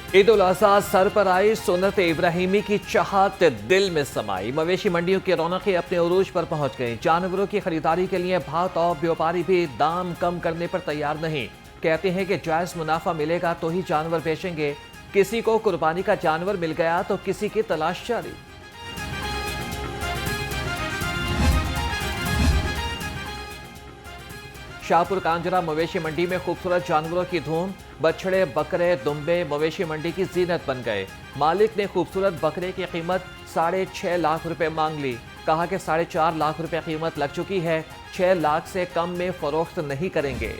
Eid ul Azha sir पर आई, सुन्नत इब्राहिमी की चाहत दिल में समाई। मवेशी मंडियों की रौनकें अपने उरूज पर पहुंच गई। जानवरों की खरीदारी के लिए भाव और व्यापारी भी दाम कम करने पर तैयार नहीं। कहते हैं कि जायज मुनाफा मिलेगा तो ही जानवर बेचेंगे। किसी को कुर्बानी का जानवर मिल गया तो किसी की तलाश जारी। शाहपुर कांजरा मवेशी मंडी में खूबसूरत जानवरों की धूम। बछड़े, बकरे, दुम्बे मवेशी मंडी की जीनत बन गए। मालिक ने खूबसूरत बकरे की कीमत 6.5 लाख रुपए मांग ली। कहा कि 4.5 लाख रुपए कीमत लग चुकी है, 6 लाख से कम में फरोख्त नहीं करेंगे।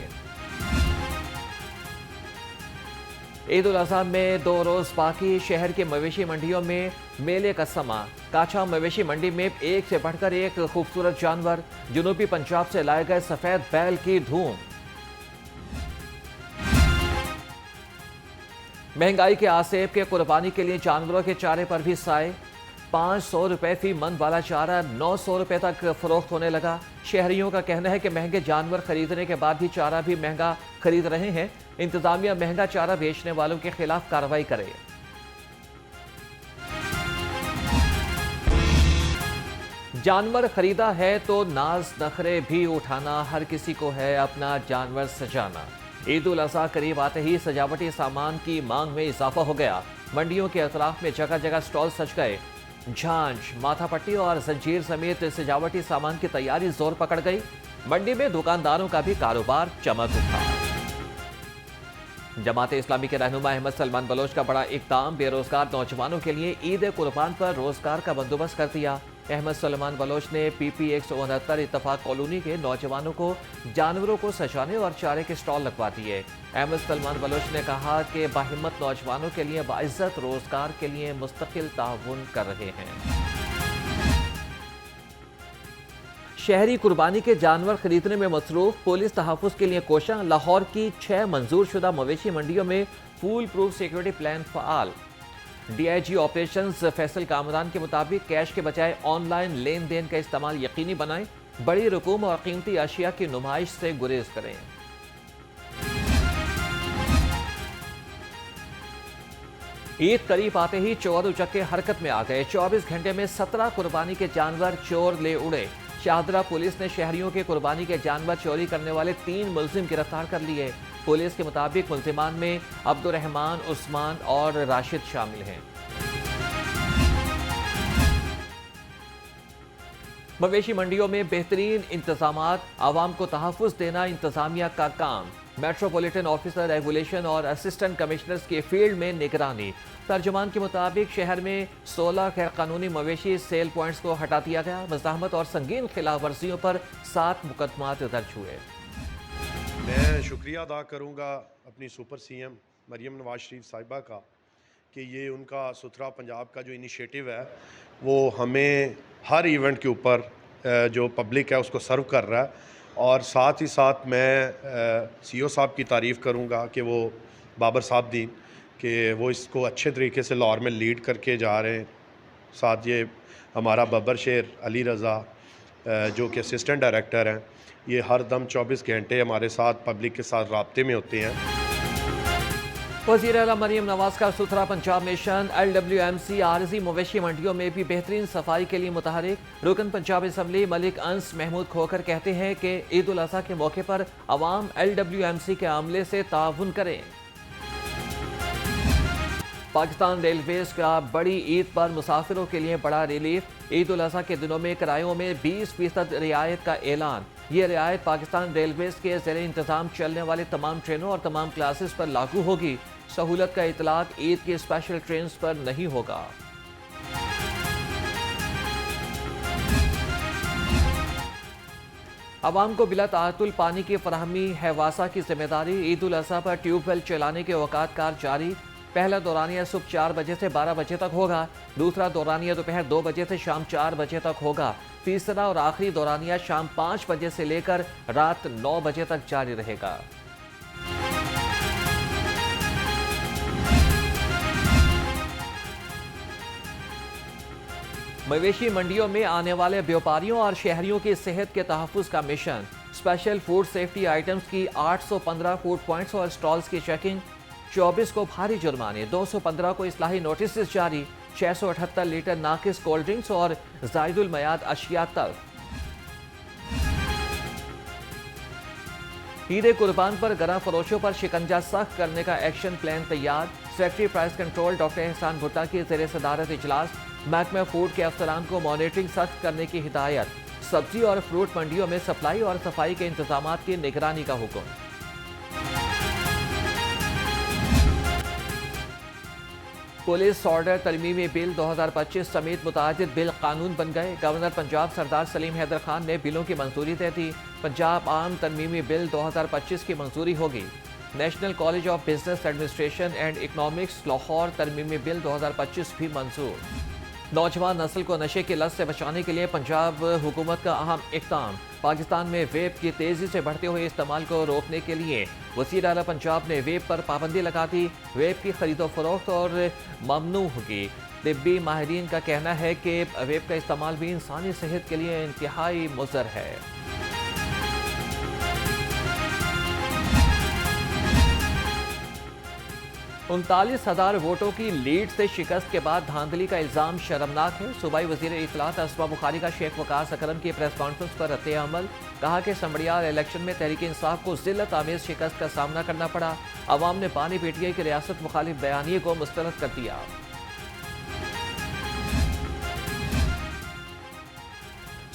ईद उल अज़हा में 2 रोज बाकी। शहर की मवेशी मंडियों में मेले का समा। काछा मवेशी मंडी में एक से बढ़कर एक खूबसूरत जानवर। जनूबी पंजाब से लाए गए सफेद बैल की धूम। महंगाई के आसेब के कुर्बानी के लिए जानवरों के चारे पर भी साए। 500 रुपए फी मन वाला चारा 900 रुपए तक फरोख्त होने लगा। शहरियों का कहना है कि महंगे जानवर खरीदने के बाद भी चारा भी महंगा खरीद रहे हैं। इंतजामिया महंगा चारा बेचने वालों के खिलाफ कार्रवाई करे। जानवर खरीदा है तो नाज नखरे भी उठाना, हर किसी को है अपना जानवर सजाना। ईद उल अज़हा करीब आते ही सजावटी सामान की मांग में इजाफा हो गया। मंडियों के अतराफ में जगह जगह स्टॉल सज गए। झांझ, माथापट्टी और जंजीर समेत सजावटी सामान की तैयारी जोर पकड़ गई। मंडी में दुकानदारों का भी कारोबार चमक उठा। जमात इस्लामी के रहनुमा अहमद सलमान बलोच का बड़ा इक़दाम। बेरोजगार नौजवानों के लिए ईद कुर्बान पर रोजगार का बंदोबस्त कर दिया। अहमद सलमान बलोच ने PP 169 इत्तफाक कॉलोनी के नौजवानों को जानवरों को सजाने और चारे के स्टॉल लगवा दिए। अहमद सलमान बलोच ने कहा कि बाहिम्मत नौजवानों के लिए बाइज्जत रोजगार के लिए मुस्तकिल ताउन कर रहे हैं। शहरी कुर्बानी के जानवर खरीदने में मसरूफ। पुलिस तहफ़्फ़ुज़ के लिए कोशां। लाहौर की 6 मंजूर शुदा मवेशी मंडियों में फूल प्रूफ सिक्योरिटी प्लान फ़आल। DIG ऑपरेशंस फैसल कामरान के मुताबिक कैश के बजाय ऑनलाइन लेन देन का इस्तेमाल यकीनी बनाएं। बड़ी रकूम और कीमती अशिया की नुमाइश से गुरेज करें। ईद करीब आते ही चोर उचक्के हरकत में आ गए। 24 घंटे में 17 कुर्बानी के जानवर चोर ले उड़े। शाहदरा पुलिस ने शहरियों के कुर्बानी के जानवर चोरी करने वाले 3 मुलजिम गिरफ्तार कर लिए। पुलिस के मुताबिक मुलजिमान में अब्दुर्रहमान, उस्मान और राशिद शामिल हैं। मवेशी मंडियों में बेहतरीन इंतजामात, आवाम को तहफ़्फ़ुज़ देना इंतजामिया का काम। मेट्रोपॉलिटन ऑफिसर रेगुलेशन और असिस्टेंट कमिश्नर्स की फील्ड में निगरानी। तर्जुमान के मुताबिक शहर में 16 गैर कानूनी मवेशी सेल पॉइंट्स को हटा दिया गया। मज़ाहमत और संगीन खिलाफ वर्जियों पर 7 मुकदमात दर्ज हुए। मैं शुक्रिया अदा करूँगा अपनी सुपर CM मरियम नवाज शरीफ साहिबा का कि ये उनका सुथरा पंजाब का जो इनिशिएटिव है वो हमें हर इवेंट के ऊपर जो पब्लिक है उसको सर्व कर रहा है। और साथ ही साथ मैं CO साहब की तारीफ़ करूँगा कि वो बाबर साहब दीन कि वो इसको अच्छे तरीके से लाहौर में लीड करके जा रहे हैं। साथ ये हमारा बब्बर शेर अली रज़ा जो कि असिस्टेंट डायरेक्टर हैं, ये हर दम 24 घंटे हमारे साथ पब्लिक के साथ राब्ते में होते हैं। वज़ीर आला मरियम नवाज का सुथरा पंजाब मिशन। LWMC आरजी मवेशी मंडियों में भी बेहतरीन सफाई के लिए मुतहरिक। रुकन पंजाब असम्बली मलिक अंस महमूद खोकर कहते हैं कि ईद उल अज़हा के मौके पर अवाम LWMC के अमले से ताउन करें। पाकिस्तान रेलवेज का बड़ी ईद पर मुसाफिरों के लिए बड़ा रिलीफ। ईद उल अज़हा के दिनों में किरायों में 20% रियायत का ऐलान। ये रियायत पाकिस्तान रेलवेज के ज़ेरे इंतज़ाम चलने वाले तमाम ट्रेनों और तमाम क्लासेस पर लागू होगी। सहूलत का इतलाक ईद की स्पेशल ट्रेन पर नहीं होगा। अवाम को बिला ताअतुल पानी की फराहमी है वासा की जिम्मेदारी। ईद उल अज़हा पर ट्यूबवेल चलाने के औकात कार जारी। पहला दौरानिया सुबह 4 बजे से 12 बजे तक होगा। दूसरा दौरानिया दोपहर 2 बजे से शाम 4 बजे तक होगा। तीसरा और आखिरी दौरानिया शाम 5 बजे से लेकर रात 9 बजे तक जारी रहेगा। मवेशी मंडियों में आने वाले व्यापारियों और शहरियों की सेहत के तहफ़्फ़ुज़ का mission. Special food safety items की 815 फूड पॉइंट्स और स्टॉल्स की चेकिंग। 24 को भारी जुर्माने, 215 को इस्लाही नोटिस जारी, 678 लीटर नाकिस कोल्ड ड्रिंक्स और जायदुल मयाद अशिया तल्फ। ईद कुर्बान पर गरा फरोशों पर शिकंजा सख्त करने का एक्शन प्लान तैयार। सेक्रेटरी प्राइस कंट्रोल डॉक्टर एहसान भुट्टा की ज़ेर सदारत इजलास। महकमा फूड के अफसरान को मॉनिटरिंग सख्त करने की हिदायत। सब्जी और फ्रूट मंडियों में सप्लाई और सफाई के इंतजामात की निगरानी का हुक्म। पुलिस ऑर्डर तरमीमी बिल 2025 समेत मुतादिद बिल कानून बन गए। गवर्नर पंजाब सरदार सलीम हैदर खान ने बिलों की मंजूरी दे दी। पंजाब आम तरमीमी बिल 2025 की मंजूरी होगी। National College of Business Administration and Economics Lahore तरमीमी बिल 2025 भी मंजूर। नौजवान नस्ल को नशे की लत से बचाने के लिए पंजाब हुकूमत का अहम इक़दाम। पाकिस्तान में वेब की तेज़ी से बढ़ते हुए इस्तेमाल को रोकने के लिए वज़ीर आला पंजाब ने वेब पर पाबंदी लगा दी। वेब की खरीदो फरोख्त और ममनू होगी। तिब्बी माहिरीन का कहना है कि वेब का इस्तेमाल भी इंसानी सेहत के लिए इंतहाई मुज़र है। 39,000 वोटों की लीड से शिकस्त के बाद धांधली का इल्जाम शर्मनाक है। सूबाई वज़ीर इत्तलात असमा बुखारी का शेख वकास अकरम की प्रेस कॉन्फ्रेंस पर रद्द अमल। कहा कि समड़ियाल इलेक्शन में तहरीक इंसाफ को जिल्लत आमेज शिकस्त का सामना करना पड़ा। अवाम ने पानी पीटीआई की रियासत मुखालिफ बयानिए को मुस्तरद कर दिया।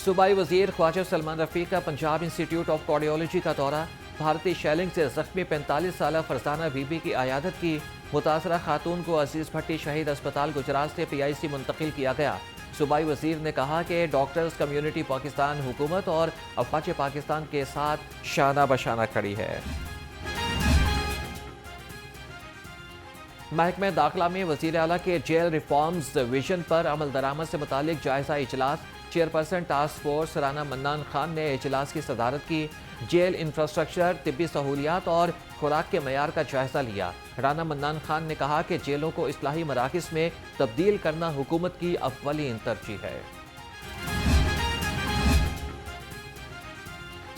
सूबाई वज़ीर ख्वाजा सलमान रफ़ीक का पंजाब इंस्टीट्यूट ऑफ कार्डियोलॉजी का दौरा। भारतीय शैलिंग से जख्मी 45 साल फरजाना बीबी की आयादत की। मुतासरा खातून को अजीज भट्टी शहीद अस्पताल गुजरात से PIC मुंतकिल किया गया। सूबाई वज़ीर ने कहा कि डॉक्टर्स कम्युनिटी पाकिस्तान हुकूमत और अफवाज पाकिस्तान के साथ शाना बशाना खड़ी है। महकमे दाखिला में वज़ीर आला के जेल रिफॉर्म्स विजन पर अमल दरामद से मुतालिक जायजा इजलास। Chairperson task force Rana mannan Khan ने इजलास की सदारत की। जेल इंफ्रास्ट्रक्चर, तिब्बी सहूलियात और खुराक के मयार का जायजा लिया। राना मन्नान खान ने कहा कि जेलों को इस्लाही मराकिज़ में तब्दील करना हुकूमत की अव्वलीन तरजीह है।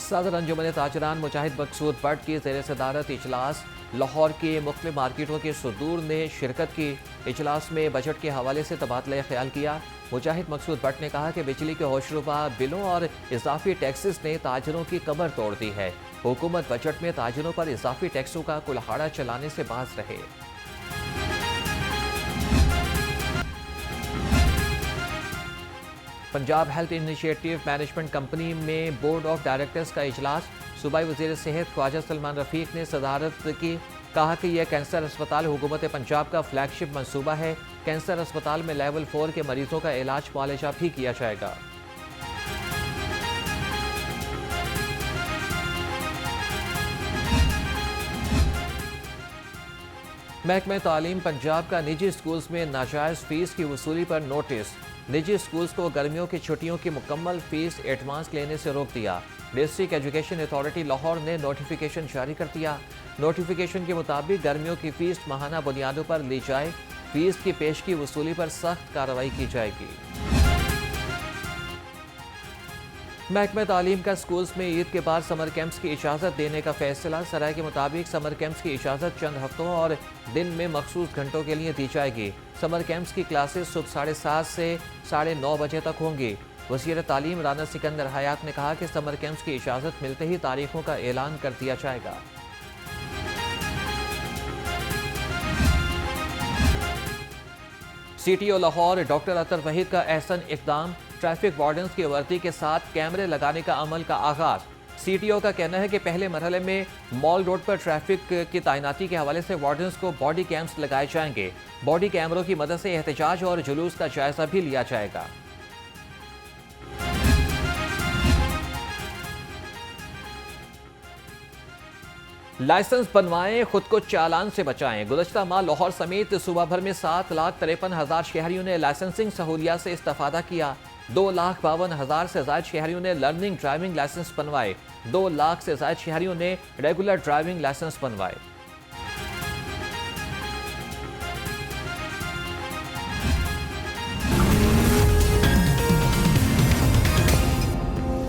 सदर अंजुमन ताजरान मुजाहिद मकसूद भट्ट की ज़ेर सदारत इजलास। लाहौर की मुख्तलिफ मार्केटों के सदूर ने शिरकत की। इजलास में बजट के हवाले से तबादला ख्याल किया। मुजाहिद मकसूद भट्ट ने कहा कि बिजली के होशरुबा बिलों और इजाफी टैक्सेस ने ताजरों की कमर तोड़ दी है। हुकूमत बजट में ताजरों पर इजाफी टैक्सों का कुल्हाड़ा चलाने से बाज रहे। Punjab health initiative management company में बोर्ड ऑफ डायरेक्टर्स का इजलास। सूबाई वज़ीर सेहत ख्वाजा सलमान रफ़ीक ने सदारत की। कहा कि यह कैंसर अस्पताल हुकूमत पंजाब का फ्लैगशिप मंसूबा है। कैंसर अस्पताल में लेवल 4 के मरीजों का इलाज मुआलजा भी किया जाएगा। महकमा तालीम पंजाब का निजी स्कूल्स में नाजायज़ फीस की वसूली पर नोटिस। निजी स्कूल्स को गर्मियों की छुट्टियों की मुकम्मल फीस एडवांस लेने से रोक दिया। डिस्ट्रिक्ट एजुकेशन अथॉरिटी लाहौर ने नोटिफिकेशन जारी कर दिया। नोटिफिकेशन के मुताबिक गर्मियों की फीस माहाना बुनियादों पर ली जाए। फीस की पेश की वसूली पर सख्त कार्रवाई की जाएगी। महकमा तालीम का स्कूल्स में ईद के बाद समर कैंप्स की इजाज़त देने का फैसला। सराय के मुताबिक समर कैंप्स की इजाज़त चंद हफ्तों और दिन में मखसूस घंटों के लिए दी जाएगी। समर कैंप्स की क्लासेस सुबह 7:30 से 9:30 बजे तक होंगी। वज़ीर तालीम राना सिकंदर हयात ने कहा कि समर कैंप्स की इजाज़त मिलते ही तारीखों का ऐलान कर दिया जाएगा। CTO लाहौर डॉक्टर अतर वहीद का एहसन इक़दाम। ट्रैफिक वार्डन्स की वर्दी के साथ कैमरे लगाने का अमल का आगाज। CTO का कहना है कि पहले मरहले में मॉल रोड पर ट्रैफिक की तैनाती के हवाले से वार्डन्स को बॉडी कैम्स लगाए जाएंगे। बॉडी कैमरों की मदद से एहतजाज और जुलूस का जायजा भी लिया जाएगा। लाइसेंस बनवाएं, खुद को चालान से बचाएं। गुज़श्ता माह लाहौर समेत सूबा भर में 7,53,000 शहरियों ने लाइसेंसिंग सहूलियात से इस्तेफादा किया। 2,52,000 से ज़ायद शहरियों ने लर्निंग ड्राइविंग लाइसेंस बनवाए। 2 लाख से ज़ायद शहरियों ने रेगुलर ड्राइविंग लाइसेंस बनवाए।